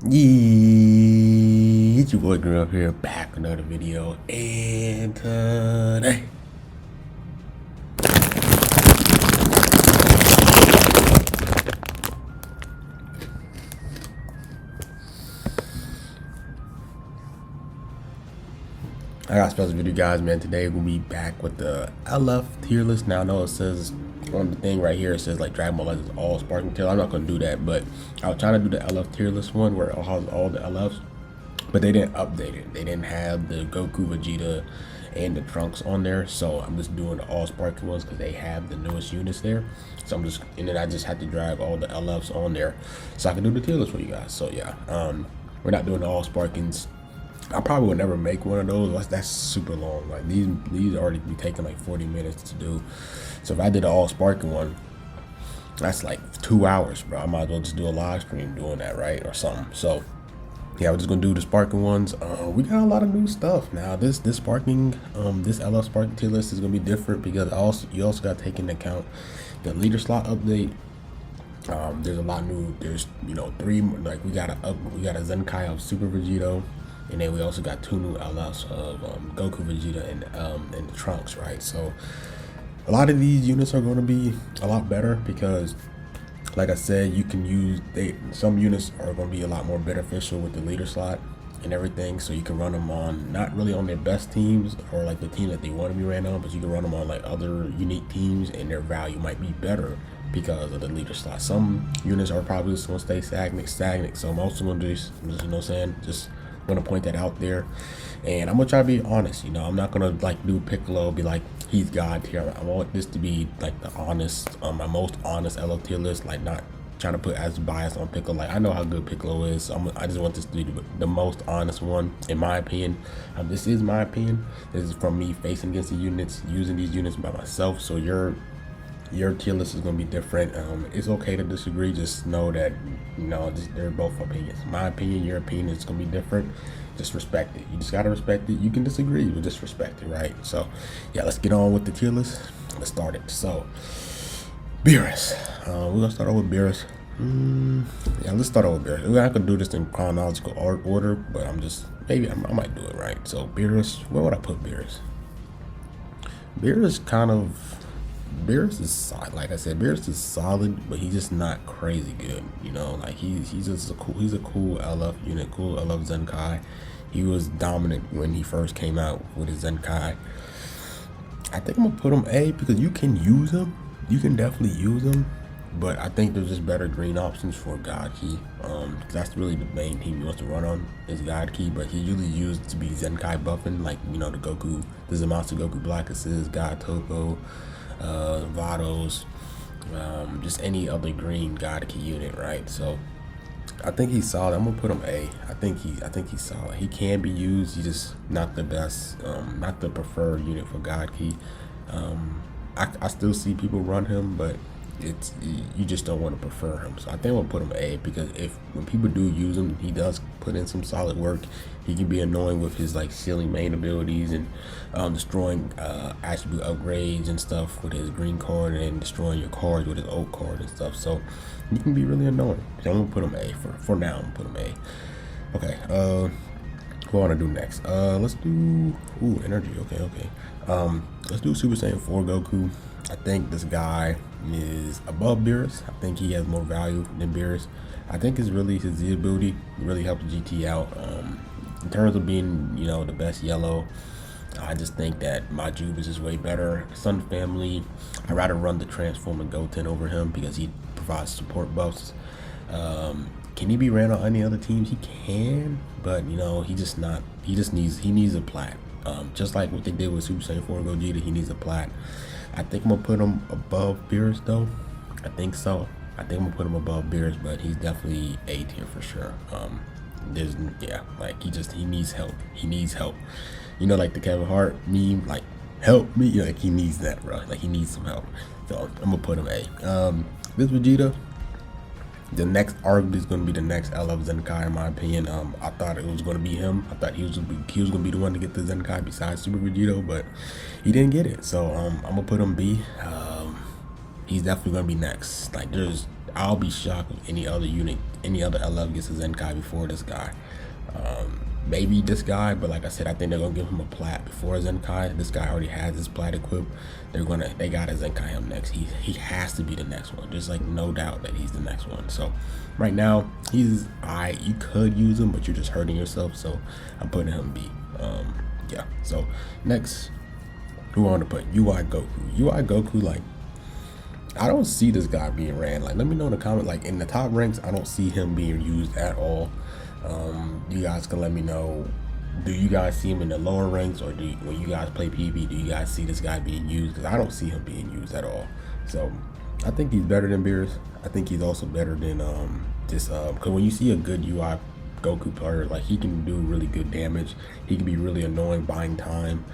Yeah, it's your boy Girl here, back with another video, and today I got a special video, guys. Man, today we'll be back with the LF tier list. Now I know it says on the thing right here, it says like Dragon Ball Legends all Sparking Tail. I'm not gonna do that, but I was trying to do the LF tier list one where it has all the LFs, but they didn't update it. They didn't have the Goku Vegeta and the Trunks on there, so I'm just doing the all sparking ones because they have the newest units there. So I'm just, and then I just had to drag all the LFs on there so I can do the tier list for you guys. So yeah, we're not doing the all sparkings. I probably would never make one of those. That's super long. Like these already be taking like 40 minutes to do. So if I did an all sparking one, that's like 2 hours, bro. I might as well just do a live stream doing that, right, or something. So yeah, we're just gonna do the sparking ones. We got a lot of new stuff now. This sparking, this LF sparking tier list is gonna be different because you also got to take into account the leader slot update. There's a lot new. There's three, like we got a ZENKAI of Super Vegito, and then we also got 2 new LFs of Goku Vegeta and the Trunks, right? So a lot of these units are going to be a lot better because, like I said, you can use some units are going to be a lot more beneficial with the leader slot and everything. So you can run them on not really on their best teams or like the team that they want to be ran on, but you can run them on like other unique teams, and their value might be better because of the leader slot. Some units are probably just going to stay stagnant. So most of them just just want to point that out there. And I'm gonna try to be honest. I'm not gonna like do Piccolo, be like he's God tier. I want this to be like the honest, my most honest LF tier list. Like not trying to put as bias on Piccolo. Like I know how good Piccolo is. So I just want this to be the most honest one, in my opinion. This is my opinion. This is from me facing against the units, using these units by myself. So your tier list is gonna be different. It's okay to disagree. Just know that they're both opinions. My opinion, your opinion is gonna be different. Just respect it. You just gotta respect it. You can disagree, but just respect it, right? So yeah, let's get on with the tier list. Let's start it. So Beerus. We're gonna start off with Beerus. Yeah, let's start off with Beerus. We're not gonna do this in chronological order, but I might do it right. So Beerus, where would I put Beerus? Beerus is solid. Like I said, Beerus is solid, but he's just not crazy good. Like he's a cool LF unit, cool LF ZENKAI. He was dominant when he first came out with his ZENKAI. I think I'm gonna put him A because you can use him. You can definitely use him, but I think there's just better green options for God Key. That's really the main team he wants to run on is God Key, but he usually used to be ZENKAI buffing, like the Goku, the Zamas to Goku Black Assist, God Toko, Vados, just any other green God Key unit, right? So I think he's solid. I'm gonna put him A. I think he's solid. He can be used. He's just not the best, not the preferred unit for God Key. I still see people run him, but you just don't want to prefer him. So I think we'll put him A because when people do use him, he does put in some solid work. He can be annoying with his like ceiling main abilities and destroying attribute upgrades and stuff with his green card, and destroying your cards with his old card and stuff. So he can be really annoying. So I'm gonna put him A for now. I'm gonna put him A. Okay. What I want to do next? Let's do energy. Okay. Let's do Super Saiyan 4 Goku. I think this guy is above Beerus. I think he has more value than Beerus. I think it's really his Z ability really helps GT out. In terms of being, the best yellow, I just think that Majub is way better. Sun Family, I'd rather run the transforming Goten over him because he provides support buffs. Can he be ran on any other teams? He can, but he needs a plat. Just like what they did with Super Saiyan 4 Gogeta, he needs a plat. I think I'm gonna put him above Beerus though. I think so. I think I'm gonna put him above Beerus, but he's definitely A tier for sure. Like he needs help. He needs help. Like the Kevin Hart meme, like help me. Like he needs that, bro. Like he needs some help. So I'm gonna put him A. This Vegeta, the next arc is going to be the next LF ZENKAI, in my opinion. I thought it was going to be him. I thought he was going to be the one to get the ZENKAI besides Super Vegito, but he didn't get it. So I'm gonna put him B. He's definitely going to be next. Like I'll be shocked if any other unit, any other LF gets a Zenkai before this guy. Maybe this guy, but like I said, I think they're gonna give him a plat before a Zenkai. This guy already has his plat equipped. They gotta Zenkai him next. He has to be the next one. There's like no doubt that he's the next one. So right now he's alright. You could use him, but you're just hurting yourself. So I'm putting him B. Yeah. So next, who I want to put? UI Goku. UI Goku, like, I don't see this guy being ran. Like, let me know in the comment. Like, in the top ranks, I don't see him being used at all. You guys can let me know. Do you guys see him in the lower ranks, or when you guys play PvP, do you guys see this guy being used? Because I don't see him being used at all. So I think he's better than Beerus. I think he's also better than because when you see a good UI Goku player, like, he can do really good damage. He can be really annoying, buying time.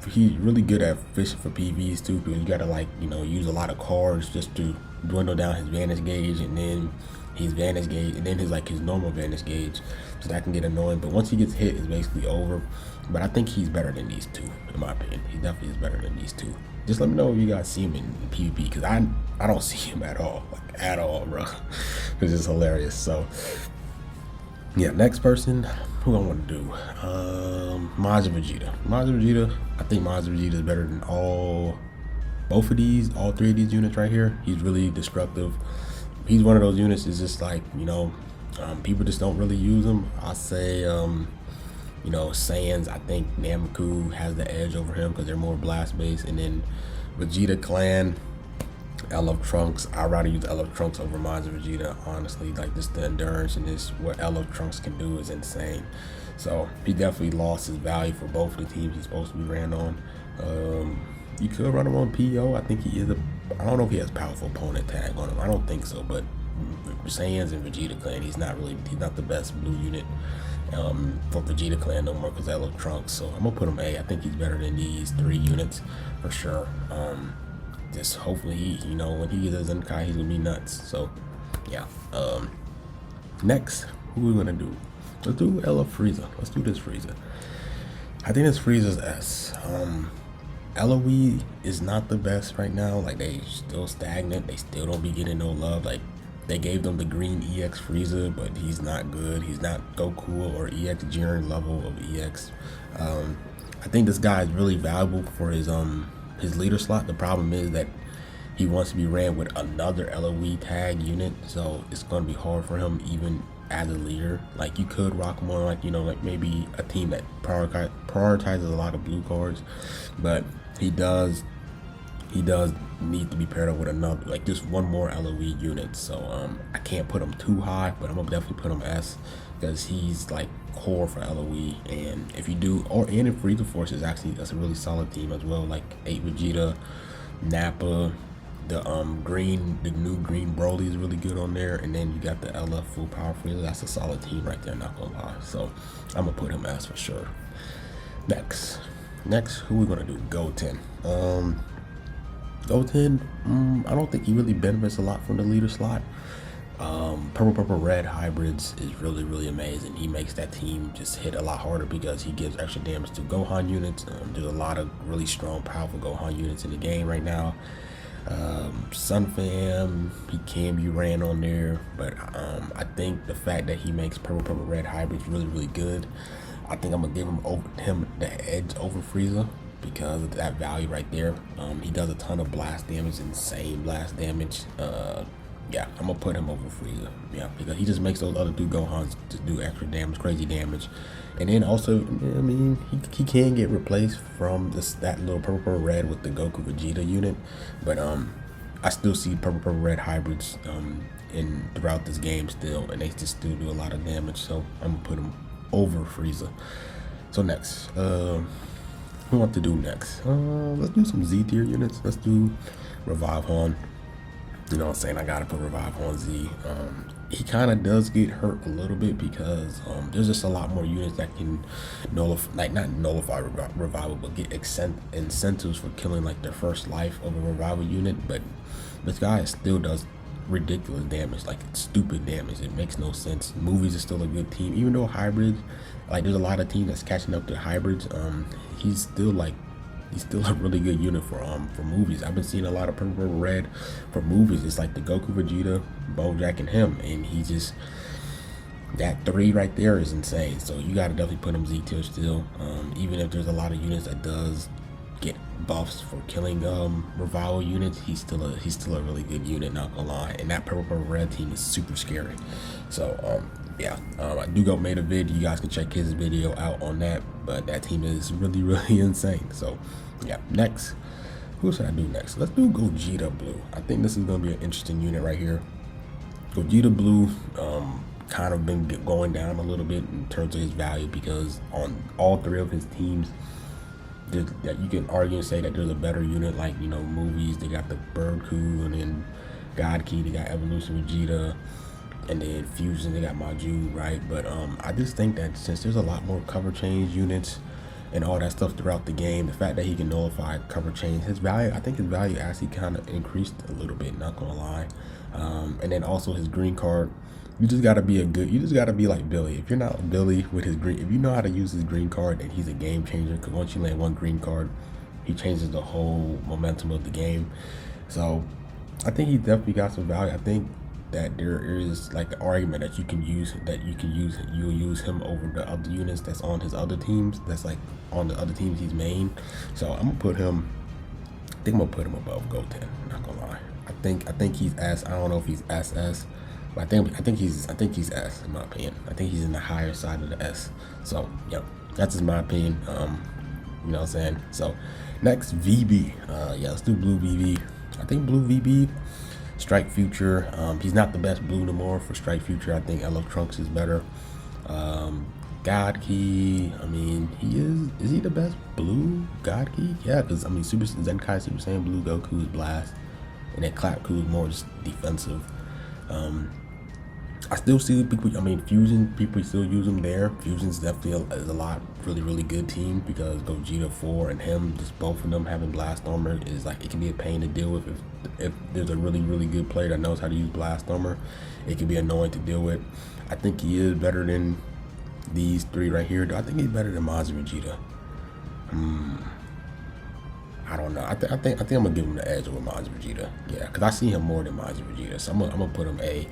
He's really good at fishing for PVs too, because you gotta, like, you know, use a lot of cards just to dwindle down his vantage gauge, and then his vantage gauge, and then his normal vantage gauge, so that can get annoying. But once he gets hit, it's basically over. But I think he's better than these two, in my opinion. He definitely is better than these two. Just let me know if you guys see him in PvP, because I don't see him at all, like, at all, bro. It's just hilarious. So yeah, next person, who I want to do? Majin Vegeta. Majin Vegeta, I think Majin Vegeta is better than both of these, all three of these units right here. He's really destructive. He's one of those units, is just like, you know, people just don't really use him. I say, you know, Saiyans, I think Nameku has the edge over him because they're more blast based. And then Vegeta Clan, LF Trunks, I'd rather use LF Trunks over Majin Vegeta, honestly. Like, just the endurance and this, what LF Trunks can do is insane. So he definitely lost his value for both of the teams he's supposed to be ran on. You could run him on PO. I think he is I don't know if he has powerful opponent tag on him. I don't think so, but Saiyans and Vegeta Clan, he's not the best blue unit for Vegeta Clan no more, because I love Trunks. So I'm gonna put him A. I think he's better than these three units for sure. Just hopefully you know, when he gets a Zenkai, he's gonna be nuts. So yeah. Next, who are we gonna do? Let's do LF Frieza. Let's do this Frieza. I think this Frieza's S. LOE is not the best right now. Like, they still stagnant. They still don't be getting no love. Like, they gave them the green EX Frieza, but he's not good. He's not Goku or EX Jiren level of EX. I think this guy is really valuable for his leader slot. The problem is that he wants to be ran with another LOE tag unit, so it's going to be hard for him even as a leader. Like, you could rock him on, like, you know, like maybe a team that prioritizes a lot of blue cards, but he does need to be paired up with another, like, just one more LOE unit. So I can't put him too high, but I'm gonna definitely put him S, because he's like core for LOE. And if you do, and if Frieza Force is actually, that's a really solid team as well. Like 8 Vegeta, Nappa, the new green Broly is really good on there, and then you got the LF full power Frieza. That's a solid team right there, not gonna lie. So I'm gonna put him S for sure. Next, who we gonna do? Goten. Goten, I don't think he really benefits a lot from the leader slot. Purple red hybrids is really amazing. He makes that team just hit a lot harder because he gives extra damage to Gohan units. There's a lot of really strong, powerful Gohan units in the game right now. Sun Fam, he can be ran on there, but I think the fact that he makes purple red hybrids really good. I think I'm gonna give him the edge over Frieza because of that value right there. He does a ton of blast damage, insane blast damage. Yeah, I'm gonna put him over Frieza. Yeah, because he just makes those other two Gohans to do extra damage, crazy damage. And then also, I mean, he can get replaced from that little purple red with the Goku Vegeta unit, but I still see purple red hybrids throughout this game still, and they just still do a lot of damage. So I'm gonna put him over Frieza. So next, what want to do next? Let's do some Z tier units. Let's do Revive Han. You know what I'm saying? I gotta put Revive on Z. He kind of does get hurt a little bit because there's just a lot more units that can nullify, like not nullify revival, but get incentives for killing like their first life of a revival unit. But this guy still does ridiculous damage, like stupid damage. It makes no sense. Movies is still a good team, even though hybrids, like there's a lot of teams that's catching up to hybrids. He's still like he's still a really good unit for movies. I've been seeing a lot of Purple Red for movies. It's like the Goku Vegeta, Bojack, and him, and he just, that 3 right there is insane. So you gotta definitely put him Z tier still. Even if there's a lot of units that does get buffs for killing revival units, he's still a really good unit, not gonna lie. And that Purple Red team is super scary. So yeah, I do go made a vid. You guys can check his video out on that. But that team is really, really insane. So yeah, next, who should I do next? Let's do Gogeta Blue. I think this is gonna be an interesting unit right here. Gogeta Blue kind of been going down a little bit in terms of his value, because on all 3 of his teams, that you can argue and say that there's a better unit. Like, you know, movies, they got the Bird Coup, and then God Key, they got Evolution Vegeta, and then Fusion, they got Maju, right? But I just think that since there's a lot more cover change units and all that stuff throughout the game, the fact that he can nullify cover change, his value, I think his value actually kind of increased a little bit, not gonna lie. And then also his green card, you just gotta be like Billy. If you're not Billy with his green, if you know how to use his green card, then he's a game changer, because once you land 1 green card, he changes the whole momentum of the game. So I think he definitely got some value. I think that there is like an argument that you'll use him over the other units that's on his other teams, that's like on the other teams he's main. So I'm gonna put him, I think I'm gonna put him above Goten, not gonna lie. I think he's S. I don't know if he's SS, but I think he's S in my opinion. I think he's in the higher side of the S. So yeah, that's just my opinion. You know what I'm saying? So next, VB. Yeah, let's do Blue VB. I think Blue VB, Strike Future. He's not the best blue no more for Strike Future. I think LF Trunks is better. God Key, I mean, is he the best blue God Key? Yeah, because I mean, ZENKAI Super Saiyan Blue Goku is Blast, and then Clap Coup is more just defensive. I still see people, I mean, Fusion, people still use him there. Fusion's definitely is a lot, really good team, because Gogeta 4 and him, just both of them having Blast Armor is like, it can be a pain to deal with. If there's a really good player that knows how to use Blast Armor, it can be annoying to deal with. I think he is better than these 3 right here. I think he's better than Majin Vegeta. I don't know. I think I'm gonna give him the edge over Majin Vegeta. Yeah, because I see him more than Majin Vegeta. So I'm gonna put him A.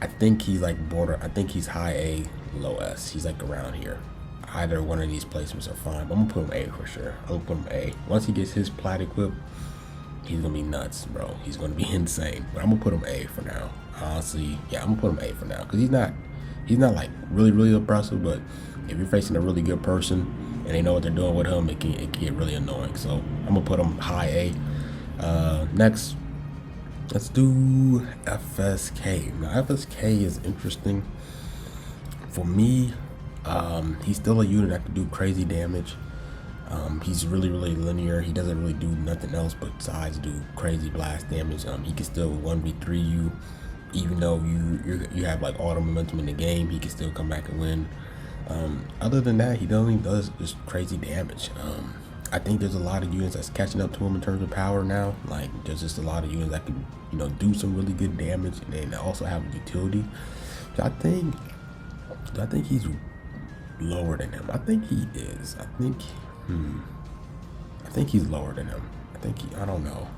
I think he's like I think he's high A, low S. He's like around here. Either one of these placements are fine, but I'm gonna put him A for sure. I'm gonna put him A. Once he gets his plat equipped, he's gonna be nuts, bro. He's gonna be insane. But I'm gonna put him A for now. Honestly, yeah, I'm gonna put him A for now, because he's not like really impressive. But if you're facing a really good person and they know what they're doing with him, it can get really annoying. So I'm gonna put him high A. Next, let's do FSK. Now FSK is interesting for me. He's still a unit that can do crazy damage. He's really linear. He doesn't really do nothing else besides do crazy blast damage. He can still 1v3 you, even though you have like all the momentum in the game. He can still come back and win. Other than that, he only does just crazy damage. I think there's a lot of units that's catching up to him in terms of power now. Like, there's just a lot of units that can, you know, do some really good damage and then also have utility. So I think he's lower than him. I think he is. I think he's lower than him. I don't know.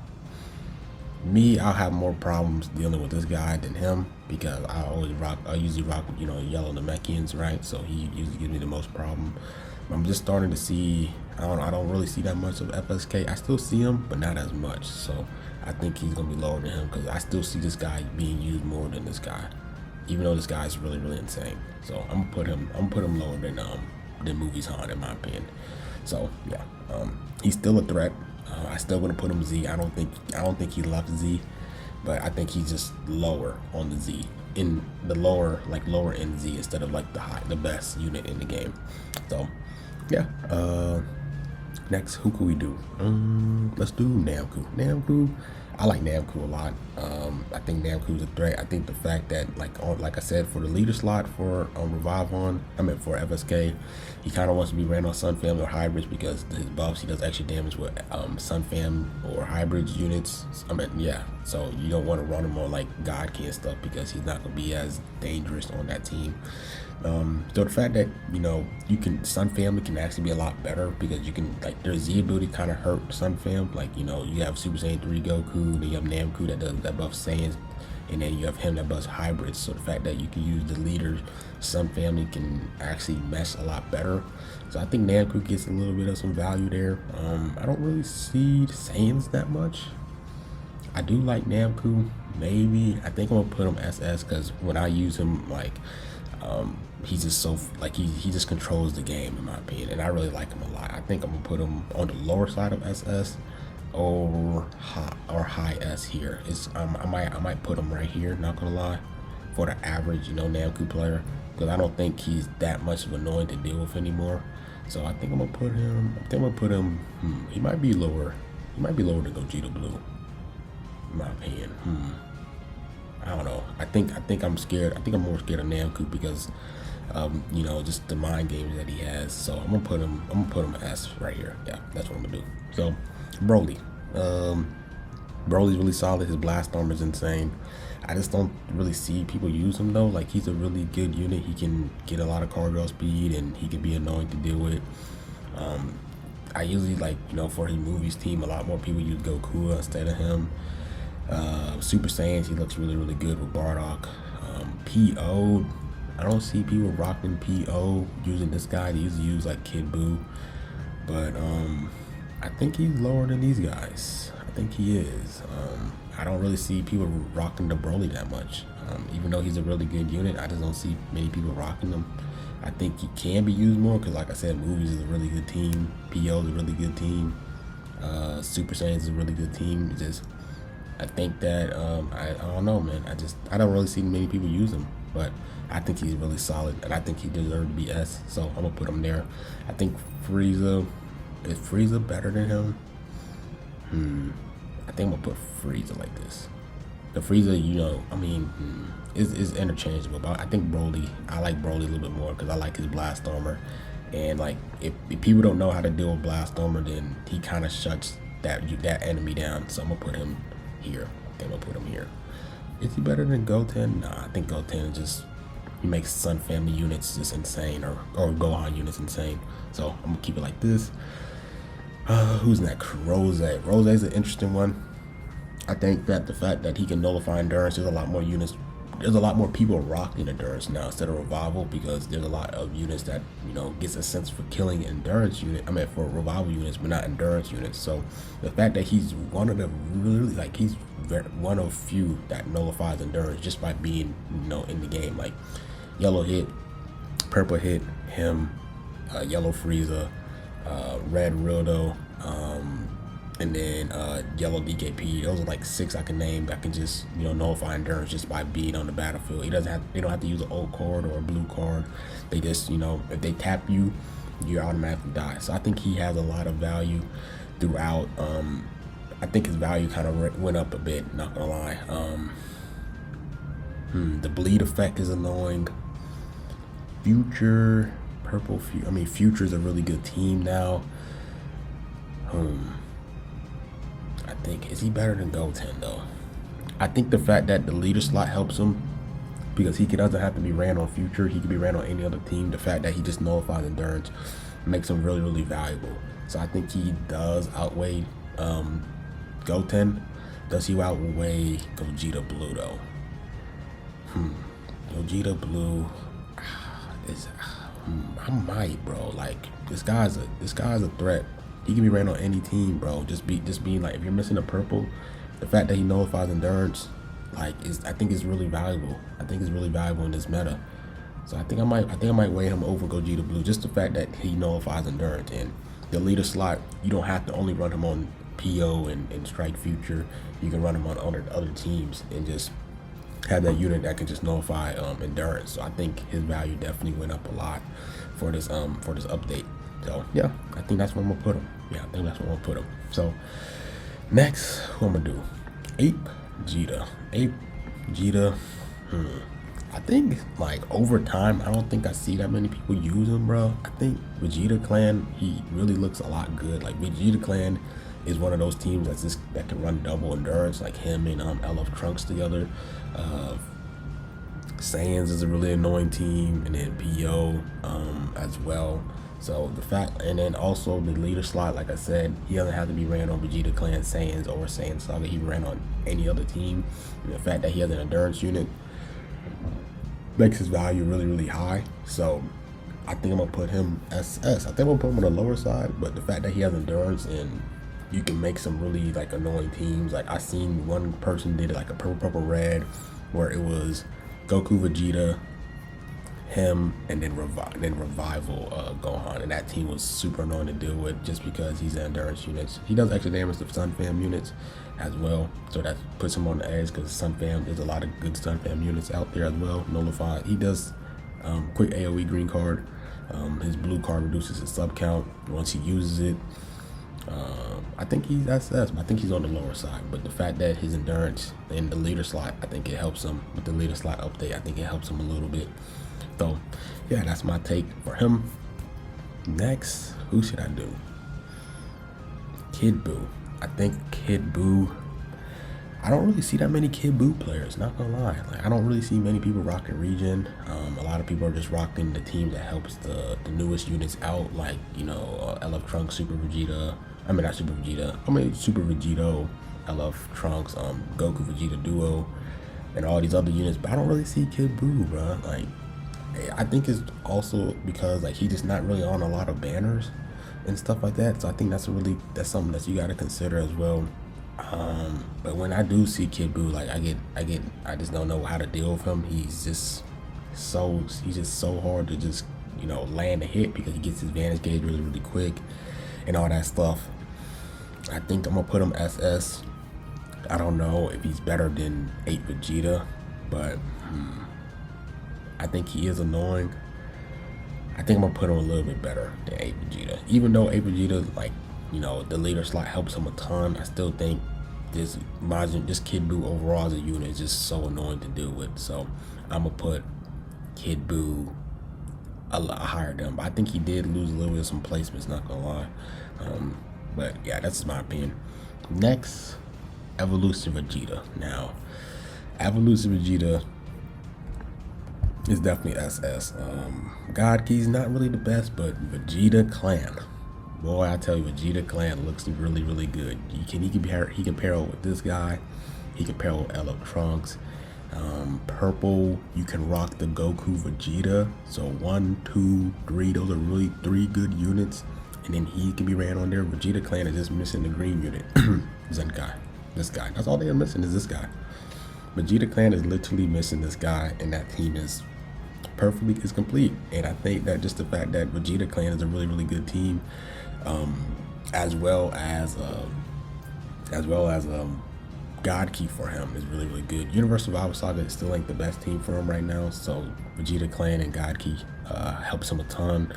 Me, I'll have more problems dealing with this guy than him, because I usually rock, you know, yellow Namekians, right? So he usually gives me the most problem. I'm just starting to see, I don't really see that much of FSK. I still see him, but not as much. So I think he's gonna be lower than him, because I still see this guy being used more than this guy, even though this guy is really insane. So I'm gonna put him lower than Movies Han, in my opinion. So yeah, he's still a threat. I still gonna put him Z. I don't think he left Z, but I think he's just lower on the Z, in the lower end Z, instead of like the best unit in the game. So yeah, next, who could we do? Let's do Namku. I like Namku a lot. I think Namku's a threat. I think the fact that, like I said, for the leader slot for for FSK, he kind of wants to be ran on Sun Fam or hybrids, because his buffs, he does extra damage with Sun Fam or hybrids units. Yeah. So you don't want to run him on like God Key and stuff, because he's not gonna be as dangerous on that team. So the fact that you can Sun Family can actually be a lot better because you can like their Z ability kind of hurt Sun Fam. Like you have Super Saiyan 3 Goku, then you have Namku that buffs Saiyans, and then you have him that buffs hybrids. So the fact that you can use the leaders, Sun Family can actually mesh a lot better. So I think Namku gets a little bit of some value there. I don't really see the Saiyans that much. I do like Namku. Maybe I think I'm gonna put him SS because when I use him, like, he's just so like he just controls the game in my opinion, and I really like him a lot. I think I'm gonna put him on the lower side of SS or high S here. It's I might put him right here. Not gonna lie, for the average Namku player, because I don't think he's that much of annoying to deal with anymore. So I think I'm gonna put him. He might be lower. He might be lower than Gogeta Blue, in my opinion. I don't know. I think I'm scared. I think I'm more scared of Namku because just the mind games that he has. So I'm gonna put him S right here. Yeah, that's what I'm gonna do. So Broly. Broly's really solid. His blast armor is insane. I just don't really see people use him though. Like, he's a really good unit. He can get a lot of cargo speed and he can be annoying to deal with. I usually for his movies team, a lot more people use Goku instead of him. Super Saiyans, he looks really, really good with Bardock. PO, I don't see people rocking PO using this guy. They usually use like Kid Buu, but I think he's lower than these guys. I think he is. I don't really see people rocking the Broly that much. Even though he's a really good unit, I just don't see many people rocking him. I think he can be used more because, like I said, Movies is a really good team. PO is a really good team. Super Saiyans is a really good team. It's just, I think that I don't know, man. I don't really see many people use him, but I think he's really solid, and I think he deserves to be S. So I'm gonna put him there. I think Frieza, is Frieza better than him? I think I'm gonna put Frieza like this. The Frieza, is interchangeable, but I think Broly, I like Broly a little bit more because I like his blast armor, and like if people don't know how to deal with blast armor, then he kind of shuts that enemy down. So I'm gonna put him here. I think I'm gonna put him here. Is he better than Goten? Nah, I think Goten he makes Sun Family units just insane, or Gohan units insane. So I'm gonna keep it like this. Who's next? Rose. Rose's an interesting one. I think that the fact that he can nullify endurance, there's a lot more units. There's a lot more people rocking endurance now instead of revival, because there's a lot of units that gets a sense for killing endurance for revival units, but not endurance units. So the fact that he's one of the he's one of few that nullifies endurance just by being in the game. Like yellow hit, purple hit him, yellow Frieza, red Rildo, and then yellow DKP. Those are like 6 I can name that can just nullify endurance just by being on the battlefield. They don't have to use an old card or a blue card. They just if they tap you, you automatically die. So I think he has a lot of value throughout. I think his value kind of went up a bit, not gonna lie. The bleed effect is annoying. Future, purple. Future's a really good team now. I think, is he better than Goten though? I think the fact that the leader slot helps him because he doesn't have to be ran on Future. He can be ran on any other team. The fact that he just nullifies endurance makes him really, really valuable. So I think he does outweigh Goten. Does he outweigh Gogeta Blue though? Gogeta Blue is I might, bro. Like this guy's a threat. He can be ran on any team, bro. Just being like, if you're missing a purple, the fact that he nullifies endurance, I think is really valuable. I think it's really valuable in this meta. So I think I might weigh him over Gogeta Blue. Just the fact that he nullifies endurance, and the leader slot, you don't have to only run him on PO and Strike Future. You can run him on other teams and just have that unit that can just nullify endurance. So I think his value definitely went up a lot for this update. So yeah, I think that's where I'm gonna put him. So next, what I'm gonna do? Ape Vegeta. I think over time, I don't think I see that many people use him, bro. I think Vegeta Clan, he really looks a lot good. Like Vegeta Clan is one of those teams that can run double endurance, like him and LF Trunks together. Saiyans is a really annoying team, and then PO as well. So the fact, and then also the leader slot, like I said, he doesn't have to be ran on Vegeta Clan, Saiyans, or Saiyan Saga. He ran on any other team. And the fact that he has an endurance unit makes his value really, really high. So I think I'm gonna put him SS. I think I'm gonna put him on the lower side, but the fact that he has endurance and you can make some really like annoying teams. Like I seen one person did like a purple red where it was Goku Vegeta, him, and then Revival Gohan, and that team was super annoying to deal with just because he's an endurance units. He does extra damage to Sun Fam units as well, so that puts him on the edge because Sun Fam, there's a lot of good Sun Fam units out there as well. Nullified. He does quick AoE green card. His blue card reduces his sub count once he uses it. I think he's SS. I think he's on the lower side, but the fact that his endurance in the leader slot, I think it helps him with the leader slot update. I think it helps him a little bit. So yeah, that's my take for him. Next, who should I do? Kid Buu. I think Kid Buu. I don't really see that many Kid Buu players, not gonna lie. Like I don't really see many people rocking Region. A lot of people are just rocking the team that helps the newest units out, like, you know, LF Trunks, Super Vegeta. I mean, not Super Vegeta. I mean, Super Vegito, LF Trunks, Goku Vegeta Duo, and all these other units. But I don't really see Kid Buu, bro. Like, I think it's also because like he's just not really on a lot of banners and stuff like that. So I think that's something that you got to consider as well. But when I do see Kid Buu, like I just don't know how to deal with him. He's just so hard to just, you know, land a hit because he gets his advantage gauge really, really quick and all that stuff. I think I'm gonna put him SS. I don't know if he's better than 8 Vegeta, but I think he is annoying. I think I'm gonna put him a little bit better than 8 Vegeta. Even though 8 Vegeta, like, you know, the leader slot helps him a ton, I still think this Kid Buu overall as a unit is just so annoying to deal with. So I'm gonna put Kid Buu a lot higher than him. But I think he did lose a little bit of some placements, not gonna lie. But yeah, that's my opinion. Next, Evolution Vegeta. Now, Evolution Vegeta is definitely SS. God Key's not really the best, but Vegeta Clan. Boy, I tell you, Vegeta Clan looks really, really good. He can pair with this guy. He can pair with LF Trunks. Purple, you can rock the Goku Vegeta. So 1, 2, 3, those are really 3 good units. And then he can be ran on there. Vegeta Clan is just missing the green unit. ZENKAI. This guy. That's all they are missing is this guy. Vegeta Clan is literally missing this guy, and that team is complete. And I think that just the fact that Vegeta Clan is a really, really good team, as well as God Key for him is really, really good. Universal Survival Saga still ain't the best team for him right now, so Vegeta Clan and God Key helps him a ton.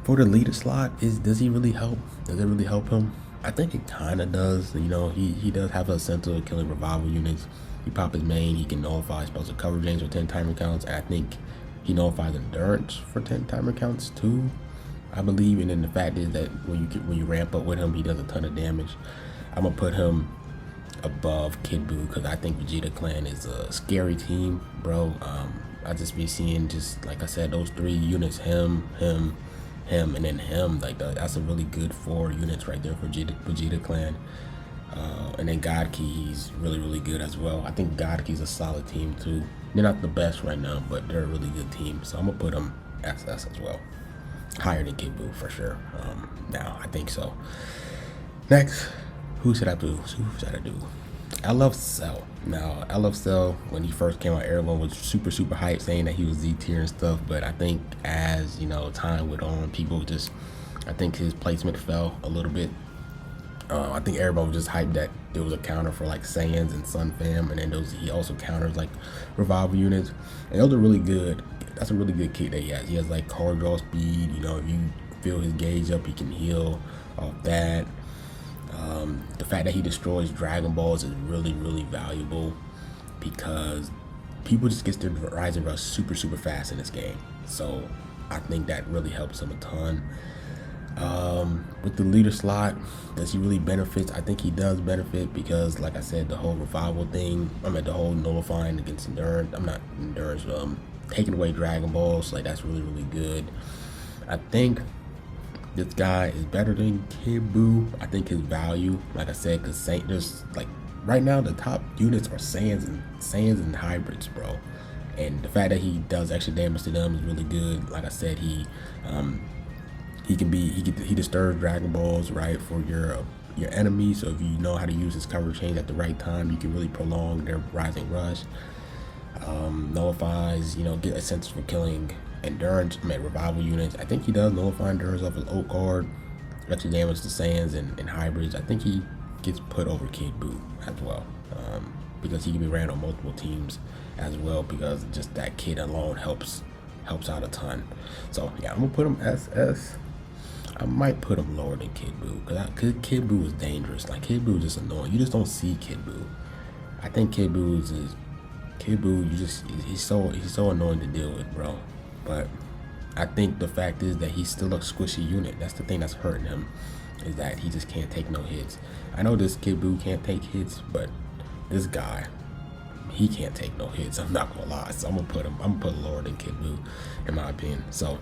For the leader slot, does he really help? Does it really help him? I think it kind of does. You know, he does have a center of killing revival units. He pop his main, he can nullify spells of cover games for 10 timer counts, and I think he nullifies endurance for 10 timer counts too, I believe. And then the fact is that when you ramp up with him, he does a ton of damage. I'm gonna put him above Kid Buu because I think Vegeta Clan is a scary team, bro. I just be seeing, just like I said, those 3 units, him, and then him. Like that's a really good 4 units right there for Vegeta Clan. And then God Key, he's really, really good as well. I think God Key's a solid team too. They're not the best right now, but they're a really good team. So I'm gonna put them SS as well, higher than Kid Buu for sure. Now I think so. Next, who should I do? LF Cell. Now LF Cell, when he first came out, everyone was super, super hyped, saying that he was Z tier and stuff. But I think as, you know, time went on, I think his placement fell a little bit. I think everybody was just hyped that there was a counter for like Saiyans and Sun Fam, and then he also counters like revival units, and those are really good. That's a really good kit that he has. He has like card draw speed. You know, if you fill his gauge up, he can heal off that. The fact that he destroys Dragon Balls is really, really valuable because people just get their Rise and Rush super, super fast in this game. So I think that really helps him a ton. With the leader slot, does he really benefit? I think he does benefit because, like I said, the whole revival thing. The whole nullifying against endurance. I'm not endurance. Taking away Dragon Balls. Like that's really really good. I think this guy is better than Kid Buu. I think his value, like I said, because there's like right now the top units are Saiyans and hybrids, bro. And the fact that he does extra damage to them is really good. Like I said, he disturbs Dragon Balls, right, for your enemy. So if you know how to use his cover change at the right time, you can really prolong their rising rush. Nullifies, get a sense for killing endurance, revival units. I think he does nullify endurance off his old card, extra damage to Saiyans and hybrids. I think he gets put over Kid Buu as well, because he can be ran on multiple teams as well, because just that kid alone helps out a ton. So yeah, I'm gonna put him SS. I might put him lower than Kid Buu because Kid Buu is dangerous. Like Kid Buu is just annoying. You just don't see Kid Buu. I think Kid Buu he's so annoying to deal with, bro. But I think the fact is that he's still a squishy unit. That's the thing that's hurting him, is that he just can't take no hits. I know this Kid Buu can't take hits, but this guy, he can't take no hits. I'm not gonna lie. So I'm gonna put him lower than Kid Buu, in my opinion. So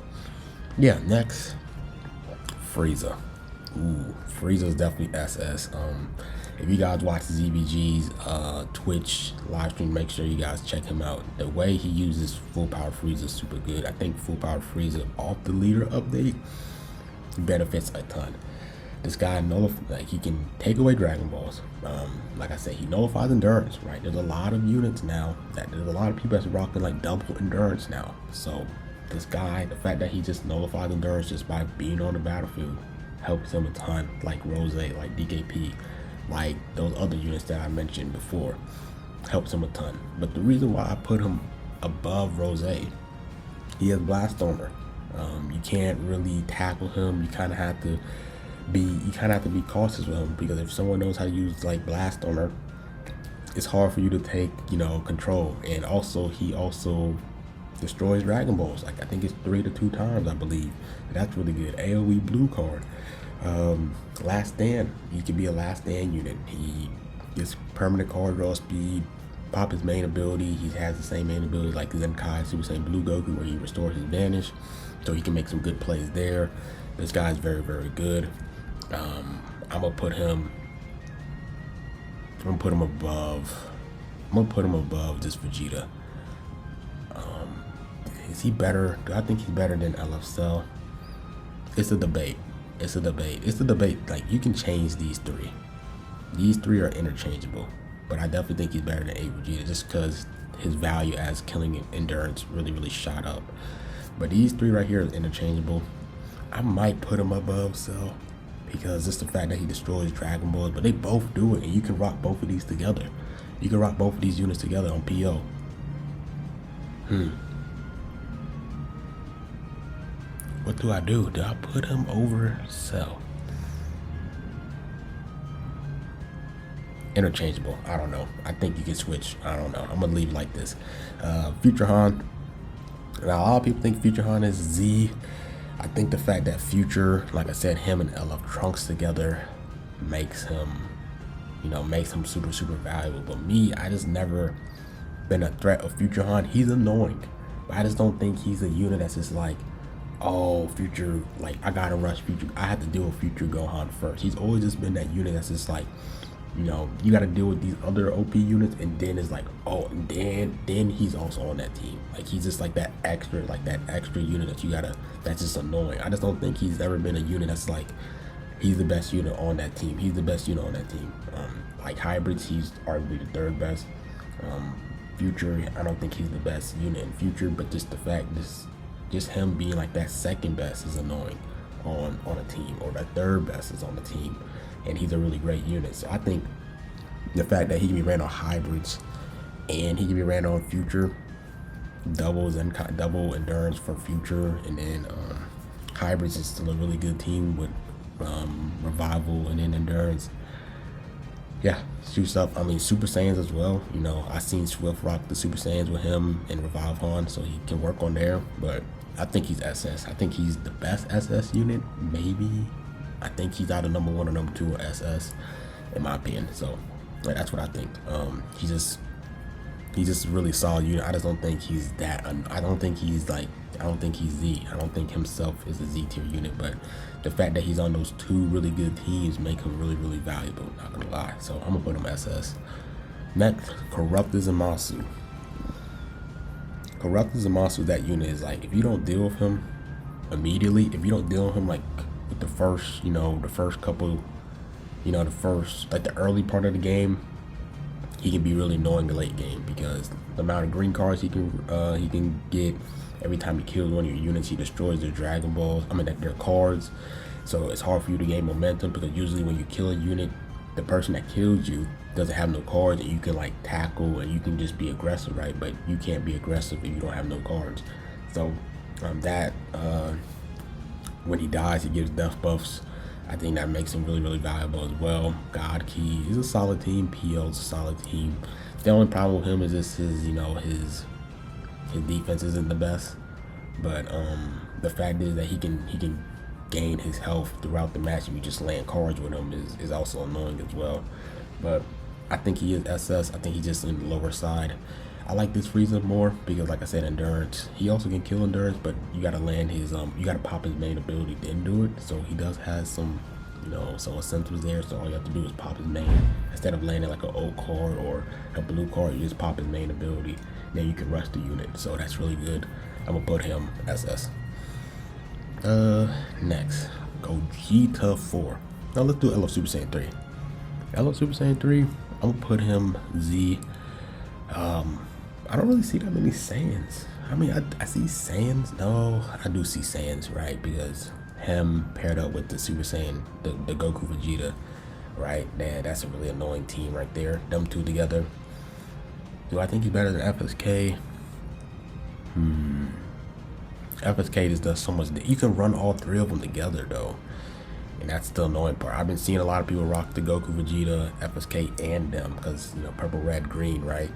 yeah, next, Frieza. Ooh, Frieza's definitely SS. If you guys watch ZBG's Twitch live stream, make sure you guys check him out. The way he uses full power Frieza is super good. I think full power Frieza off the leader update benefits a ton. This guy he can take away Dragon Balls. Like I said, he nullifies endurance, right? There's a lot of units now there's a lot of people that's rocking like double endurance now. So this guy, the fact that he just nullifies endurance just by being on the battlefield helps him a ton, like Rose, like DKP, like those other units that I mentioned before, helps him a ton. But the reason why I put him above Rose, he has Blast Stormer. You can't really tackle him. You kind of have to be cautious with him, because if someone knows how to use like Blast Stormer, it's hard for you to take control. And also he also destroys Dragon Balls. Like I think it's 3 to 2 times, I believe. And that's really good. AoE blue card. Last Stand. He can be a Last Stand unit. He gets permanent card draw speed. Pop his main ability. He has the same main ability like ZENKAI Super Saiyan Blue Goku, where he restores his vanish. So he can make some good plays there. This guy's very, very good. I'm gonna put him above. This Vegeta. Is he better? Do I think he's better than LFS? It's a debate. Like, you can change these three. These three are interchangeable, but I definitely think he's better than Vegeta, just because his value as killing endurance really, really shot up. But these three right here is interchangeable. I might put him above Cell, because just the fact that he destroys Dragon Balls, but they both do it, and you can rock both of these together. You can rock both of these units together on PO. What do I do? Do I put him over Cell? Interchangeable. I don't know. I think you can switch. I don't know. I'm gonna leave it like this. Future Han. Now a lot of people think Future Han is Z. I think the fact that Future, like I said, him and LF Trunks together makes him super, super valuable. But me, I just never been a threat of Future Han. He's annoying, but I just don't think he's a unit that's just like, oh, Future, like I gotta rush Future. I have to deal with Future Gohan first. He's always just been that unit that's just like, you got to deal with these other OP units, and then it's like, oh, and then he's also on that team. Like he's just like that extra unit that you gotta, that's just annoying. I just don't think he's ever been a unit that's like, he's the best unit on that team. He's the best unit on that team. Like hybrids, he's arguably the third best. Future, I don't think he's the best unit in Future, but just the fact, just him being like that second best is annoying on a team, or that third best is on the team. And he's a really great unit. So I think the fact that he can be ran on hybrids and he can be ran on Future, double endurance for Future, and then hybrids is still a really good team with revival and then endurance. Yeah, shoots up. I mean, Super Saiyans as well. I seen Swift rock the Super Saiyans with him and Revive Han, so he can work on there. But I think he's SS. I think he's the best SS unit, maybe. I think he's either number 1 or number 2 or SS, in my opinion. So like, that's what I think. He's just really solid unit. I just don't think he's that. I don't think he's like. I don't think he's Z. I don't think himself is a Z tier unit. But the fact that he's on those 2 really good teams make him really, really valuable. Not gonna lie. So I'm gonna put him SS. Next, Corrupted Zamasu. Corrupted Zamasu, that unit is like, if you don't deal with him immediately, if you don't deal with him like with the first, the first couple, the first, like the early part of the game, he can be really annoying the late game because the amount of green cards he can get every time he kills one of your units. He destroys their Dragon Balls. I mean, their cards. So it's hard for you to gain momentum because usually when you kill a unit, the person that kills you doesn't have no cards, and you can like tackle and you can just be aggressive, right? But you can't be aggressive if you don't have no cards. So when he dies, he gives death buffs. I think that makes him really, really valuable as well. God Key is a solid team. PO's a solid team. The only problem with him is just his defense isn't the best. But the fact is that he can gain his health throughout the match if you just land cards with him is also annoying as well. But I think he is SS. I think he's just in the lower side. I like this Frieza more because, like I said, endurance. He also can kill endurance, but you gotta land his you gotta pop his main ability to do it. So he does have some, some incentives there. So all you have to do is pop his main instead of landing like an old card or a blue card. You just pop his main ability. Then you can rush the unit. So that's really good. I'm gonna put him SS. Next, Gogeta 4. Now let's do LF Super Saiyan 3. LF Super Saiyan 3, I'm gonna put him Z. I don't really see that many Saiyans. I mean, I see Saiyans. No, I do see Saiyans, right? Because him paired up with the Super Saiyan, the Goku Vegeta, right? That's a really annoying team right there. Them 2 together. Do I think he's better than FSK? FSK just does so much. You can run all 3 of them together though, and that's the annoying part. I've been seeing a lot of people rock the Goku Vegeta, FSK, and them because purple, red, green, right?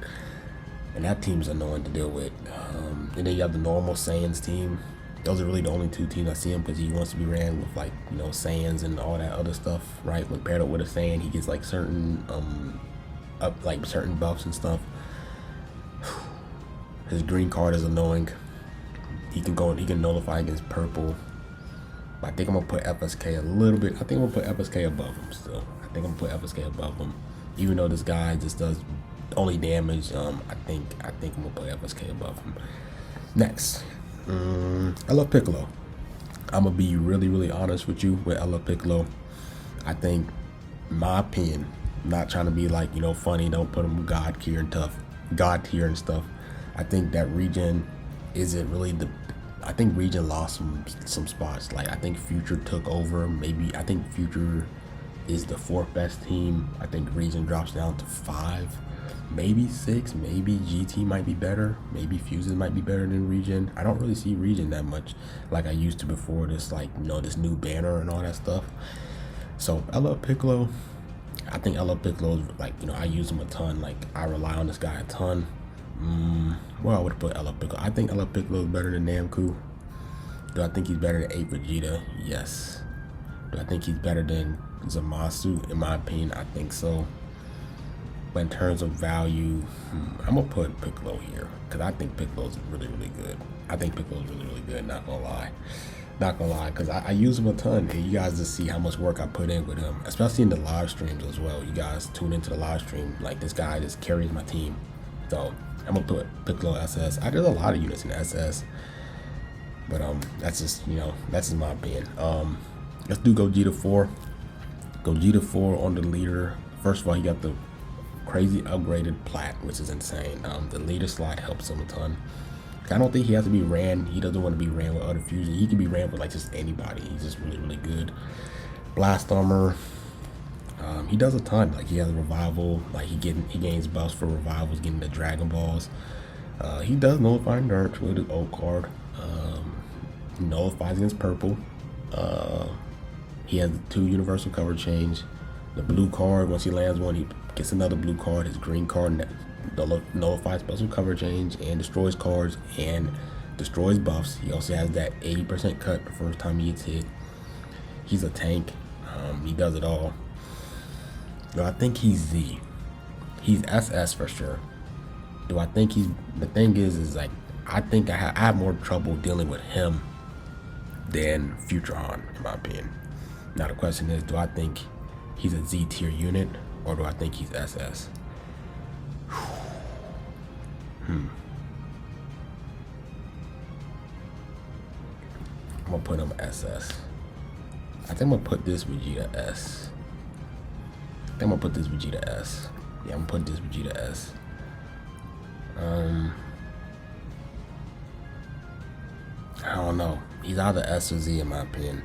And that team's annoying to deal with. And then you have the normal Saiyans team. Those are really the only 2 teams I see him because he wants to be ran with like Saiyans and all that other stuff, right? When paired up with a Saiyan, he gets like certain certain buffs and stuff. His green card is annoying. He can nullify against purple. But I think I'm gonna put FSK a little bit. I think I'm gonna put FSK above him still. I think I'm gonna put FSK above him. Even though this guy just does only damage, I think I'm gonna put FSK above him. Next, I love Piccolo. I'm gonna be really, really honest with you with I love Piccolo. I think, in my opinion, not trying to be like funny, don't put him God tier and stuff. I think that region isn't really I think region lost some spots. Like I think Future took over. Maybe I think Future is the 4th best team. I think region drops down to 5, maybe 6. Maybe GT might be better. Maybe Fuses might be better than region. I don't really see region that much like I used to before this this new banner and all that stuff. So I love Piccolo. I think I love Piccolo. Like I use him a ton. Like I rely on this guy a ton. Well, I would have put LF Piccolo. I think LF Piccolo is better than Namku. Do I think he's better than 8 Vegeta? Yes. Do I think he's better than Zamasu? In my opinion, I think so. But in terms of value, I'm gonna put Piccolo here because I think Piccolo's really, really good. I think Piccolo's really, really good. Not gonna lie, because I use him a ton, and you guys just see how much work I put in with him, especially in the live streams as well. You guys tune into the live stream. Like this guy just carries my team. So I'm gonna put Piccolo SS. There's a lot of units in SS, but that's just that's just my opinion. Let's do Gogeta 4. Gogeta 4 on the leader. First of all, he got the crazy upgraded plat, which is insane. The leader slot helps him a ton. I don't think he has to be ran. He doesn't want to be ran with other fusion. He can be ran with like just anybody. He's just really, really good. Blast armor. He does a ton. Like he has a revival. Like he gains buffs for revivals, getting the Dragon Balls. He does nullify endurance with his old card. He nullifies against purple. He has 2 universal cover change. The blue card, once he lands one, he gets another blue card. His green card nullifies special cover change and destroys cards and destroys buffs. He also has that 80% cut the first time he gets hit. He's a tank. He does it all. Do I think he's Z? He's SS for sure. Do I think he's... The thing is like, I think I have more trouble dealing with him than Future Han, in my opinion. Now the question is, do I think he's a Z tier unit, or do I think he's SS? I'm gonna put him SS. I think I'm gonna put this Vegeta S. I think I'm gonna put this Vegeta S. Yeah, I'm gonna put this Vegeta S. I don't know. He's either S or Z in my opinion.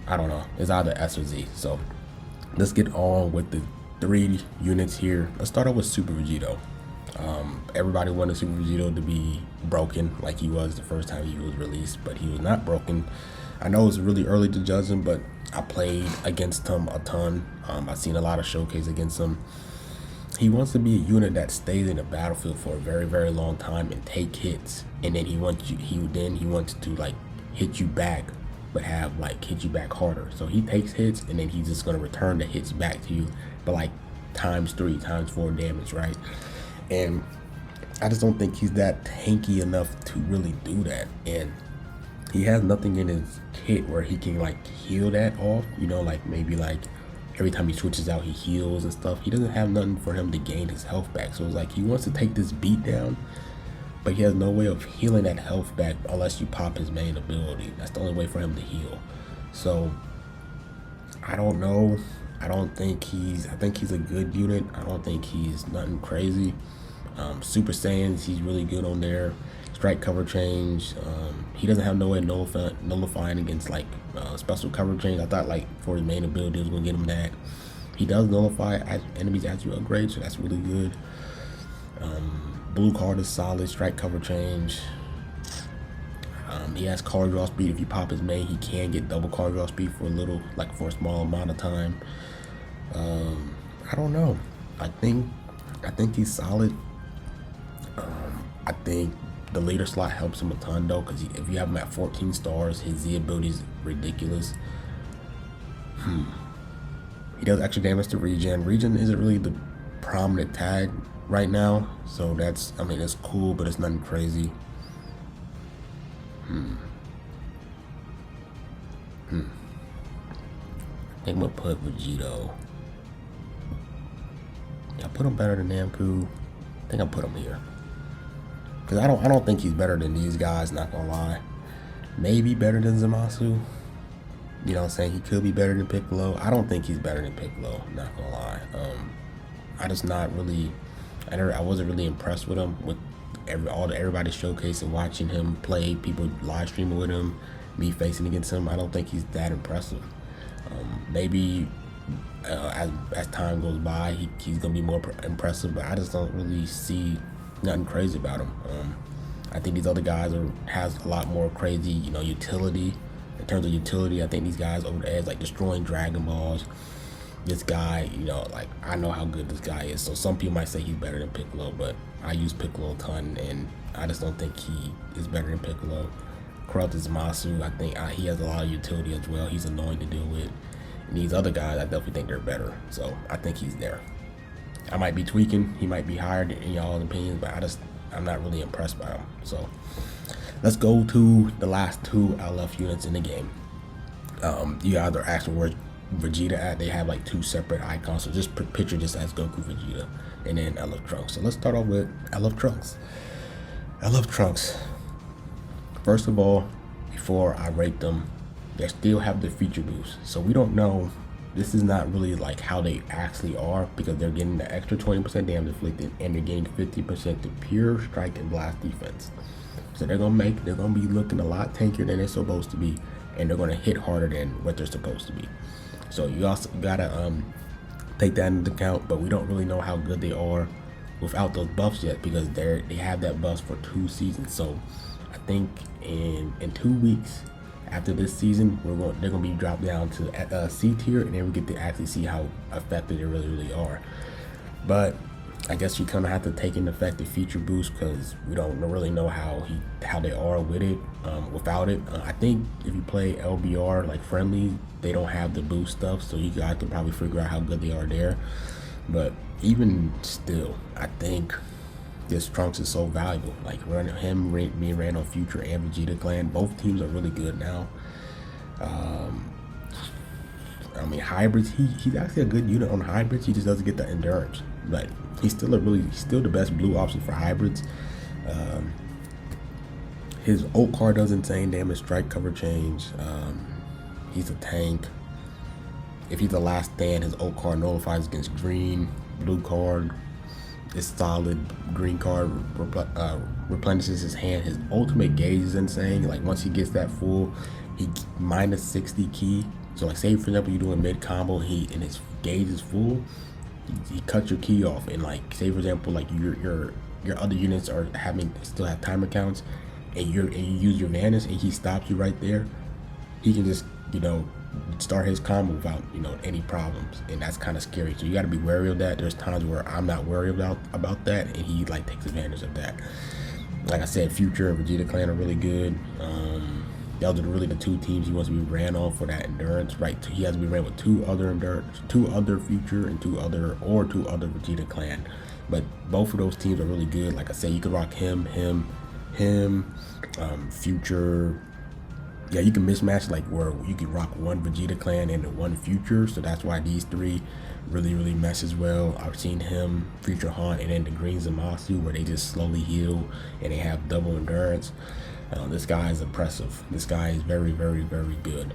I don't know. It's either S or Z. So let's get on with the 3 units here. Let's start off with Super Vegito. Everybody wanted Super Vegito to be broken like he was the first time he was released, but he was not broken. I know it's really early to judge him, but I played against him a ton. I've seen a lot of showcase against him. He wants to be a unit that stays in the battlefield for a very, very long time and take hits, and then he wants to like hit you back, but have like hit you back harder. So he takes hits and then he's just gonna return the hits back to you, but like times 3, times 4 damage, right? And I just don't think he's that tanky enough to really do that. And he has nothing in his kit where he can like heal that off, you know, like maybe like every time he switches out he heals and stuff. He doesn't have nothing for him to gain his health back. So it's like he wants to take this beat down, but he has no way of healing that health back unless you pop his main ability. That's the only way for him to heal. So I don't know. I think he's a good unit. I don't think he's nothing crazy. Super Saiyans, he's really good on there. Strike cover change. He doesn't have no way of nullifying against like special cover change. I thought like for his main ability I was gonna get him that. He does nullify enemies as you upgrade, so that's really good. Blue card is solid. Strike cover change. He has card draw speed. If you pop his main, he can get double card draw speed for a small amount of time. I don't know. I think he's solid. I think the leader slot helps him a ton though, because if you have him at 14 stars, his Z ability is ridiculous. He does extra damage to regen. Regen isn't really the prominent tag right now, so that's, I mean, it's cool, but it's nothing crazy. I think I'm gonna put Vegito. I put him better than Namku. I think I'll put him here. Because I don't think he's better than these guys, not gonna lie. Maybe better than Zamas. You know what I'm saying? He could be better than Piccolo. I don't think he's better than Piccolo, not gonna lie. I wasn't really impressed with him, with everybody showcasing, watching him play, people live streaming with him, me facing against him. I don't think he's that impressive. Maybe as time goes by, he's gonna be more impressive, but I just don't really see nothing crazy about him. I think these other guys has a lot more crazy, you know, utility. In terms of utility, I think these guys over the edge, like destroying Dragon Balls. This guy, you know, like I know how good this guy is. So some people might say he's better than Piccolo, but I use Piccolo a ton, and I just don't think he is better than Piccolo. Corrupted Zamasu, I think he has a lot of utility as well. He's annoying to deal with. And these other guys, I definitely think they're better. So I think he's there. I might be tweaking. He might be higher in y'all's opinions, but I'm not really impressed by him. So let's go to the last 2 LF units in the game. You either ask me where Vegeta at. They have like 2 separate icons, so just picture this as Goku Vegeta and then LF Trunks. So let's start off with LF Trunks. LF Trunks, first of all, before I rate them, they still have the feature boost, so we don't know. This is not really like how they actually are, because they're getting the extra 20% damage inflicted and they're getting 50% to pure strike and blast defense. So they're gonna be looking a lot tankier than they're supposed to be, and they're gonna hit harder than what they're supposed to be. So you also gotta take that into account, but we don't really know how good they are without those buffs yet, because they have that buff for 2 seasons. So I think in 2 weeks after this season, they're gonna be dropped down to C tier, and then we get to actually see how effective they really are. But I guess you kind of have to take into effect the feature boost because we don't really know how they are with it without it. I think if you play LBR like friendly, they don't have the boost stuff, so you guys can probably figure out how good they are there. But even still, I think this Trunks is so valuable. Like him being ran on Future and Vegeta Clan, both teams are really good now. I mean, hybrids, he's actually a good unit on hybrids. He just doesn't get the endurance, but he's still the best blue option for hybrids. His ult card does insane damage, strike, cover, change. He's a tank. If he's the last stand, his ult card nullifies against green. Blue card is solid. Green card replenishes his hand. His ultimate gauge is insane. Like once he gets that full, he minus 60 key. So like say for example you're doing mid combo, and his gauge is full, he cuts your key off, and like say for example like your other units are still have timer counts, and you use your vanish and he stops you right there, he can just start his combo without any problems, and that's kind of scary. So you got to be wary of that. There's times where I'm not worried about that, and he like takes advantage of that. Like I said, Future and Vegeta Clan are really good. Those are really the two teams he wants to be ran on for that endurance, right? He has to be ran with two other Future and two other Vegeta Clan. But both of those teams are really good. Like I said, you can rock him, Future. Yeah, you can mismatch like where you can rock one Vegeta Clan and one Future. So that's why these three really meshes well. I've seen him, Future Han, and then the green Zamasu where they just slowly heal and they have double endurance. This guy is impressive. This guy is very good.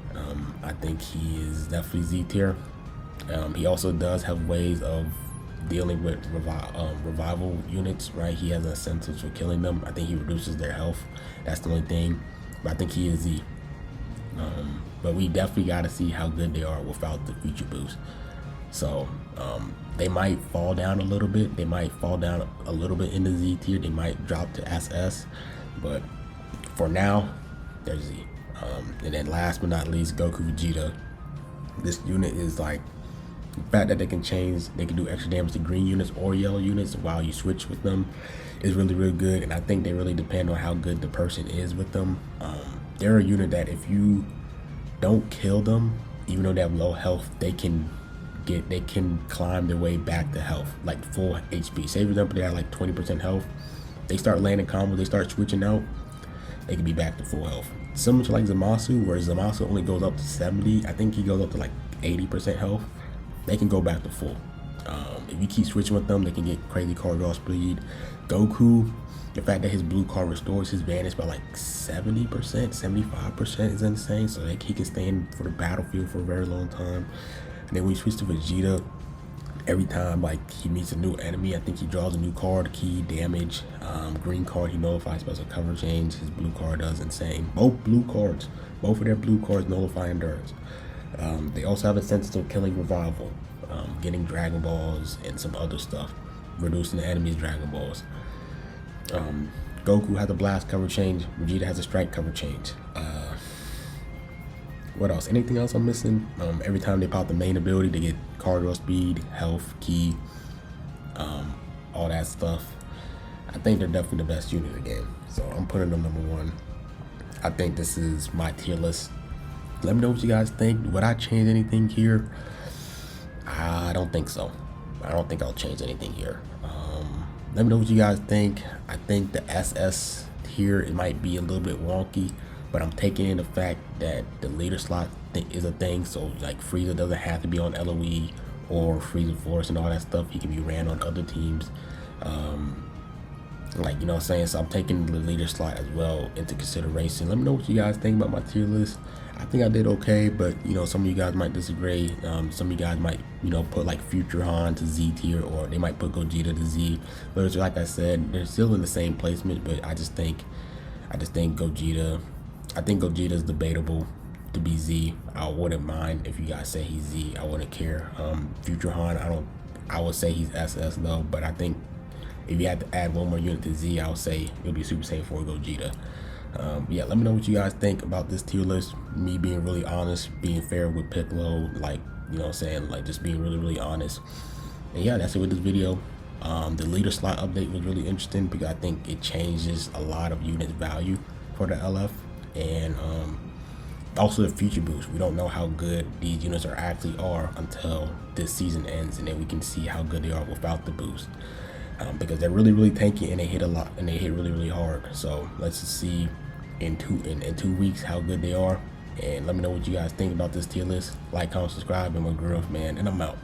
I think he is definitely Z tier. He also does have ways of dealing with revival units, right? He has incentives for killing them. I think he reduces their health. That's the only thing. But I think he is Z. But we definitely got to see how good they are without the feature boost. So they might fall down a little bit. They might fall down a little bit in the Z tier. They might drop to SS. But for now, they're Z. And then last but not least, Goku Vegeta. This unit is like, the fact that they can do extra damage to green units or yellow units while you switch with them is really good. And I think they really depend on how good the person is with them. They're a unit that if you don't kill them, even though they have low health, they can climb their way back to health, like full HP. Say for example, they have like 20% health. They start landing combos, they start switching out, they can be back to full health. Similar to like Zamasu, where Zamasu only goes up to 70. I think he goes up to like 80% health. They can go back to full. If you keep switching with them, they can get crazy card draw speed. Goku, the fact that his blue card restores his vanish by like 70%, 75% is insane. So like he can stand for the battlefield for a very long time. And then when you switch to Vegeta, every time like he meets a new enemy, I think he draws a new card, key, damage. Green card, he nullifies special cover change. His blue card does insane. Both of their blue cards nullify endurance. They also have a sensitive killing revival, getting Dragon Balls and some other stuff, reducing the enemy's Dragon Balls. Goku has a blast cover change. Vegeta has a strike cover change. What else? Anything else I'm missing? Every time they pop the main ability, they get card draw speed, health, key, all that stuff. I think they're definitely the best unit in the game. So I'm putting them #1. I think this is my tier list. Let me know what you guys think. Would I change anything here? I don't think so. I don't think I'll change anything here. Let me know what you guys think. I think the SS tier, it might be a little bit wonky, but I'm taking in the fact that the leader slot is a thing. So like Frieza doesn't have to be on LOE or Frieza Force and all that stuff. He can be ran on other teams. Like, you know what I'm saying? So I'm taking the leader slot as well into consideration. Let me know what you guys think about my tier list. I think I did okay, but some of you guys might disagree. Some of you guys might put like Future Han to Z tier, or they might put Gogeta to Z. But it's like I said, they're still in the same placement. But I just think Gogeta. I think Gogeta is debatable to be Z. I wouldn't mind if you guys say he's Z. I wouldn't care. Future Han, I would say he's SS though. But I think if you had to add one more unit to Z, I would say it would be Super Saiyan 4 Gogeta. Yeah, let me know what you guys think about this tier list. Me being really honest, being fair with Piccolo, like, you know what I'm saying, like just being really honest. And yeah, that's it with this video. The leader slot update was really interesting because I think it changes a lot of units value for the LF, and also the future boost. We don't know how good these units actually are until this season ends, and then we can see how good they are without the boost, because they're really tanky and they hit a lot and they hit really hard. So let's just see in 2 weeks how good they are, and let me know what you guys think about this tier list. Like, comment, subscribe, and my girl, man, and I'm out.